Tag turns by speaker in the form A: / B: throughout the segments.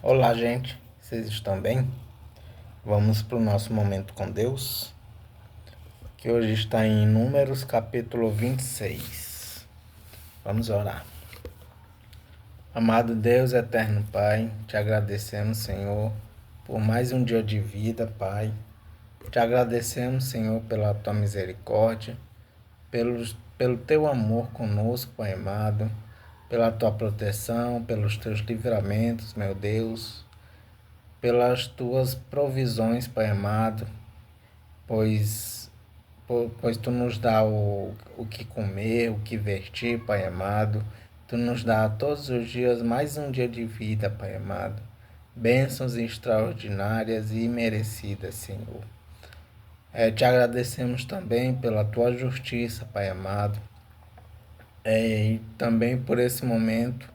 A: Olá, gente. Vocês estão bem? Vamos para o nosso momento com Deus, que hoje está em Números capítulo 26. Vamos orar. Amado Deus, eterno Pai, te agradecemos, Senhor, por mais um dia de vida, Pai. Te agradecemos, Senhor, pela tua misericórdia, pelo teu amor conosco, Pai amado, pela tua proteção, pelos teus livramentos, meu Deus, pelas tuas provisões, Pai amado, pois tu nos dá o que comer, o que vestir, Pai amado. Tu nos dá todos os dias mais um dia de vida, Pai amado. Bênçãos extraordinárias e merecidas, Senhor. Te agradecemos também pela tua justiça, Pai amado. E também por esse momento,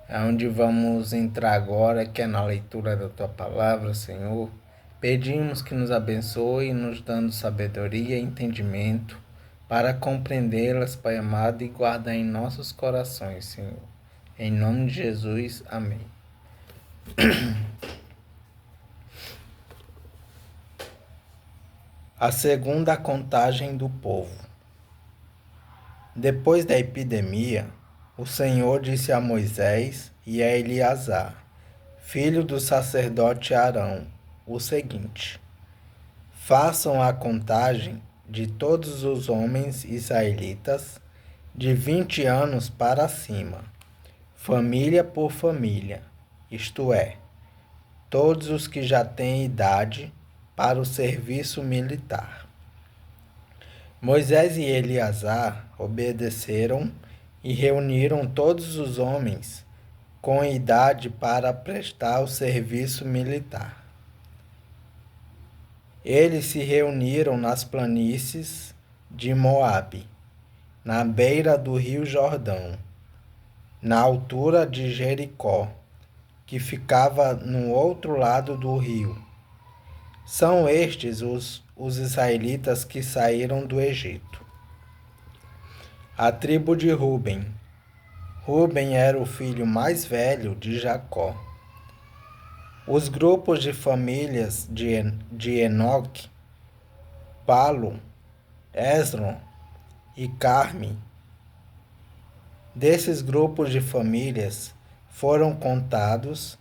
A: onde vamos entrar agora, que é na leitura da tua palavra, Senhor. Pedimos que nos abençoe, nos dando sabedoria e entendimento para compreendê-las, Pai amado, e guardar em nossos corações, Senhor. Em nome de Jesus, amém. A segunda contagem do povo. Depois da epidemia, o Senhor disse a Moisés e a Eleazar, filho do sacerdote Arão, o seguinte: façam a contagem de todos os homens israelitas de 20 anos para cima, família por família, isto é, todos os que já têm idade para o serviço militar. Moisés e Eleazar obedeceram e reuniram todos os homens com idade para prestar o serviço militar. Eles se reuniram nas planícies de Moabe, na beira do rio Jordão, na altura de Jericó, que ficava no outro lado do rio. São estes os israelitas que saíram do Egito. A tribo de Ruben. Ruben era o filho mais velho de Jacó. Os grupos de famílias de Enoque, Palo, Esron e Carme. Desses grupos de famílias foram contados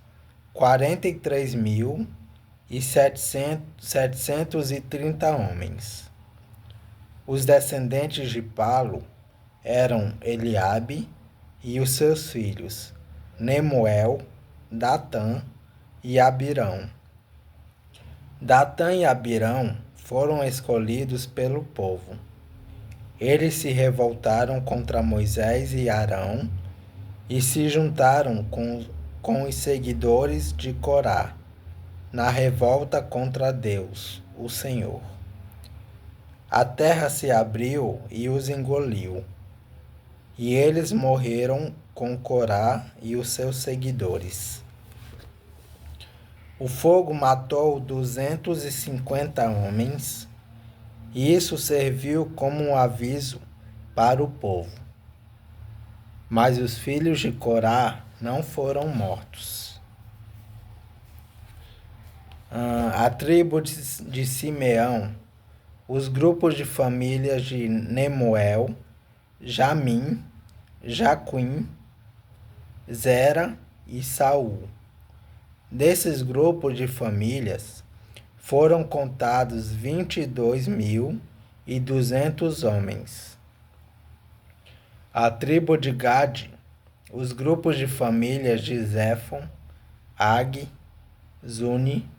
A: 43.730 homens. Os descendentes de Palo eram Eliabe e os seus filhos, Nemuel, Datã e Abirão. Datã e Abirão foram escolhidos pelo povo. Eles se revoltaram contra Moisés e Arão e se juntaram com os seguidores de Corá na revolta contra Deus, o Senhor. A terra se abriu e os engoliu, e eles morreram com Corá e os seus seguidores. O fogo matou 250 homens, e isso serviu como um aviso para o povo. Mas os filhos de Corá não foram mortos. A tribo de Simeão, os grupos de famílias de Nemuel, Jamim, Jaquim, Zera e Saul. Desses grupos de famílias foram contados 22.200 homens. A tribo de Gade, os grupos de famílias de Zéfon, Ag, Zuni,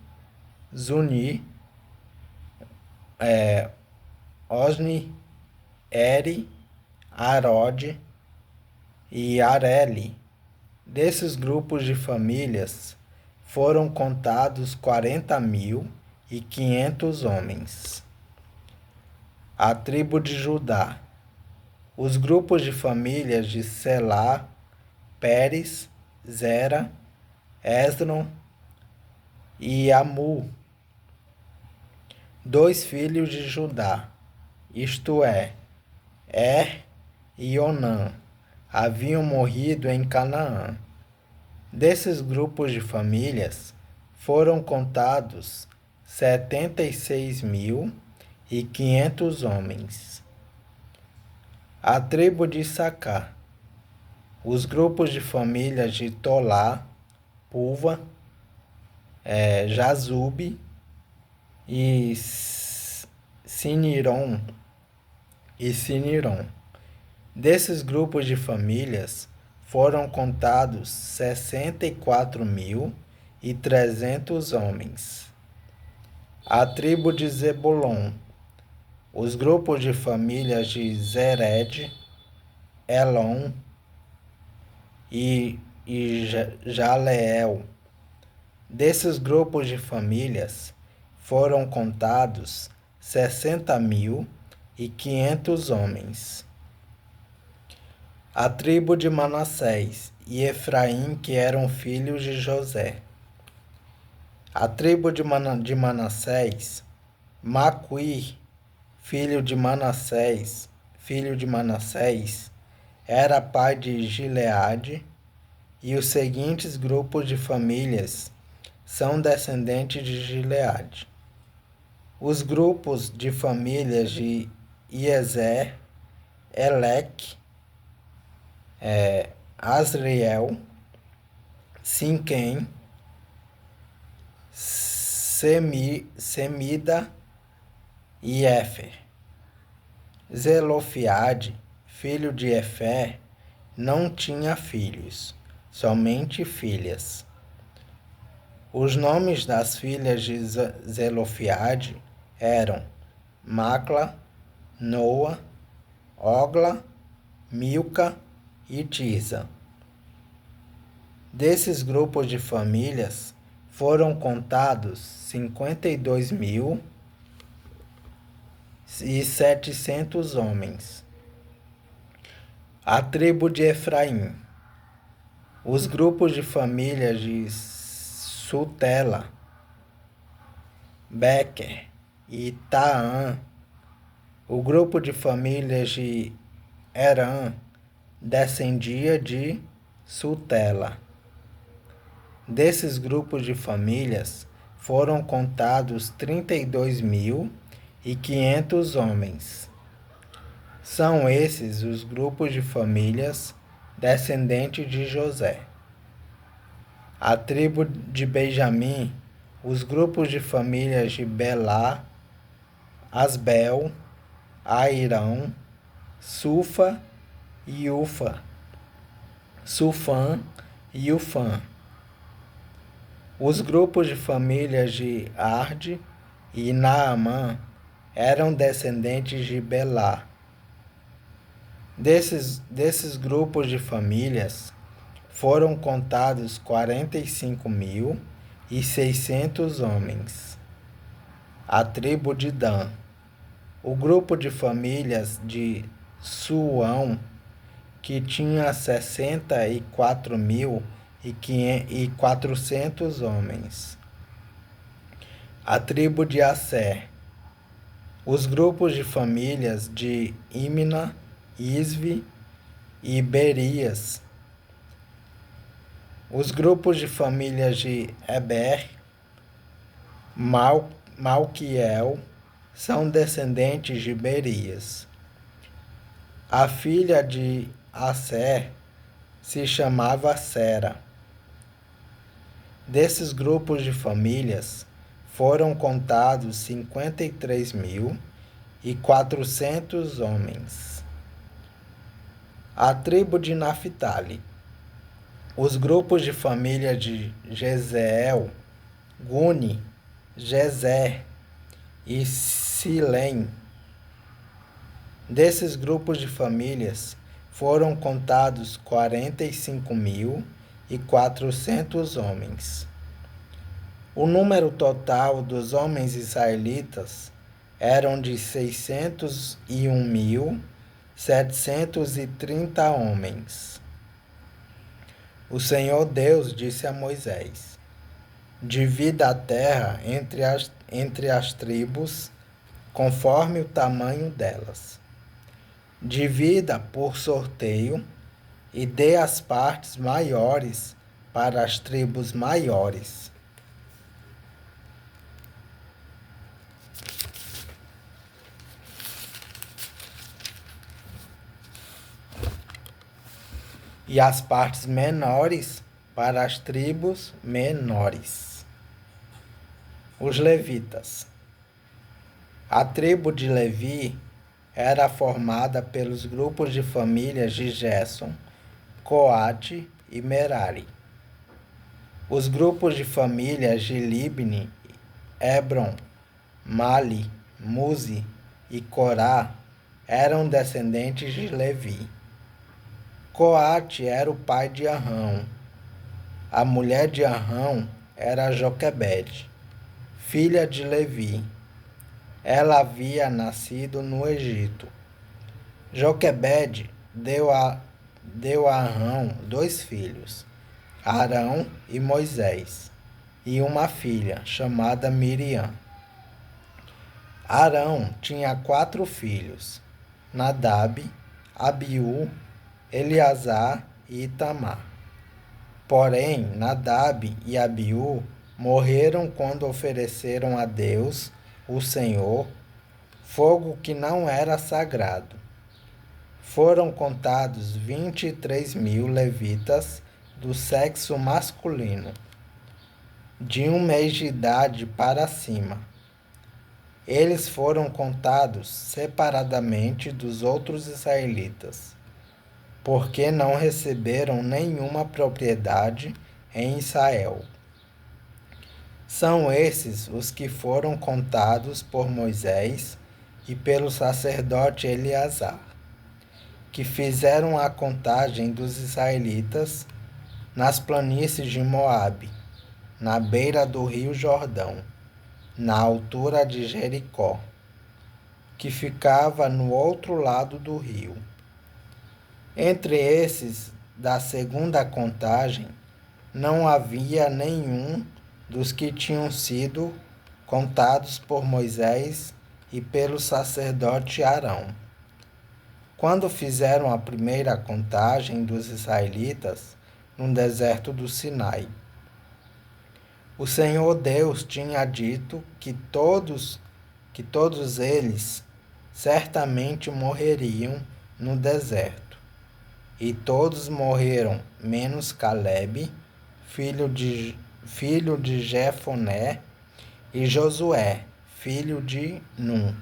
A: Osni, Eri, Arode e Areli. Desses grupos de famílias foram contados 40.500 homens. A tribo de Judá, os grupos de famílias de Selá, Pérez, Zera, Esdron e Amu, 2 filhos de Judá, isto é, Er e Onã, haviam morrido em Canaã. Desses grupos de famílias foram contados 76.500 homens. A tribo de Issacar. Os grupos de famílias de Tolá, Puva, Jazube e Sinirom. Desses grupos de famílias foram contados 64.300 homens. A tribo de Zebulon. Os grupos de famílias de Zered, Elon e Jaleel. Desses grupos de famílias foram contados 60.500 homens. A tribo de Manassés e Efraim, que eram filhos de José. A tribo de Manassés, Maquir, filho de Manassés, era pai de Gileade, e os seguintes grupos de famílias são descendentes de Gileade. Os grupos de famílias de Iezer, Eleque, Asriel, Sinquém, Semida e Éfer. Zelofiade, filho de Efer, não tinha filhos, somente filhas. Os nomes das filhas de Zelofiade eram Macla, Noa, Ogla, Milca e Tirza. Desses grupos de famílias foram contados 52.700 homens. A tribo de Efraim. Os grupos de famílias de Sutela, Bequer e Taã. O grupo de famílias de Herã descendia de Sutela. Desses grupos de famílias foram contados 32.500 homens. São esses os grupos de famílias descendentes de José. A tribo de Benjamim, os grupos de famílias de Belá, Asbel, Airão, Sufã e Ufã. Os grupos de famílias de Arde e Naamã eram descendentes de Belá. Desses grupos de famílias foram contados 45.600 homens. A tribo de Dan. O grupo de famílias de Suão, que tinha 64.400 homens. A tribo de Asser. Os grupos de famílias de Imna, Isvi e Berias. Os grupos de famílias de Eber, Malquiel, são descendentes de Berias. A filha de Asser se chamava Sera. Desses grupos de famílias foram contados 53.400 homens. A tribo de Naphtali. Os grupos de família de Jezeel, Guni, Jezer e Silém. Desses grupos de famílias foram contados 45.400 homens. O número total dos homens israelitas eram de 601.730 homens. O Senhor Deus disse a Moisés: divida a terra entre as tribos, conforme o tamanho delas. Divida por sorteio e dê as partes maiores para as tribos maiores. E as partes menores para as tribos menores. Os levitas. A tribo de Levi era formada pelos grupos de famílias de Gerson, Coate e Merari. Os grupos de famílias de Libni, Hebron, Mali, Muzi e Corá eram descendentes de Levi. Coate era o pai de Arão. A mulher de Arão era Joquebede, filha de Levi. Ela havia nascido no Egito. Joquebede deu a Arão 2 filhos, Arão e Moisés, e uma filha chamada Miriam. Arão tinha 4 filhos, Nadab, Abiú, Eleazar e Itamar. Porém, Nadab e Abiú morreram quando ofereceram a Deus, o Senhor, fogo que não era sagrado. Foram contados 23.000 levitas do sexo masculino, de 1 mês de idade para cima. Eles foram contados separadamente dos outros israelitas, porque não receberam nenhuma propriedade em Israel. São esses os que foram contados por Moisés e pelo sacerdote Eleazar, que fizeram a contagem dos israelitas nas planícies de Moabe, na beira do rio Jordão, na altura de Jericó, que ficava no outro lado do rio. Entre esses da segunda contagem, não havia nenhum dos que tinham sido contados por Moisés e pelo sacerdote Arão. Quando fizeram a primeira contagem dos israelitas no deserto do Sinai, o Senhor Deus tinha dito que todos eles certamente morreriam no deserto. E todos morreram, menos Calebe, filho de Jefoné, e Josué, filho de Num.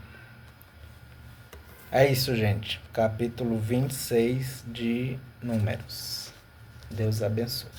A: É isso, gente. Capítulo 26 de Números. Deus abençoe.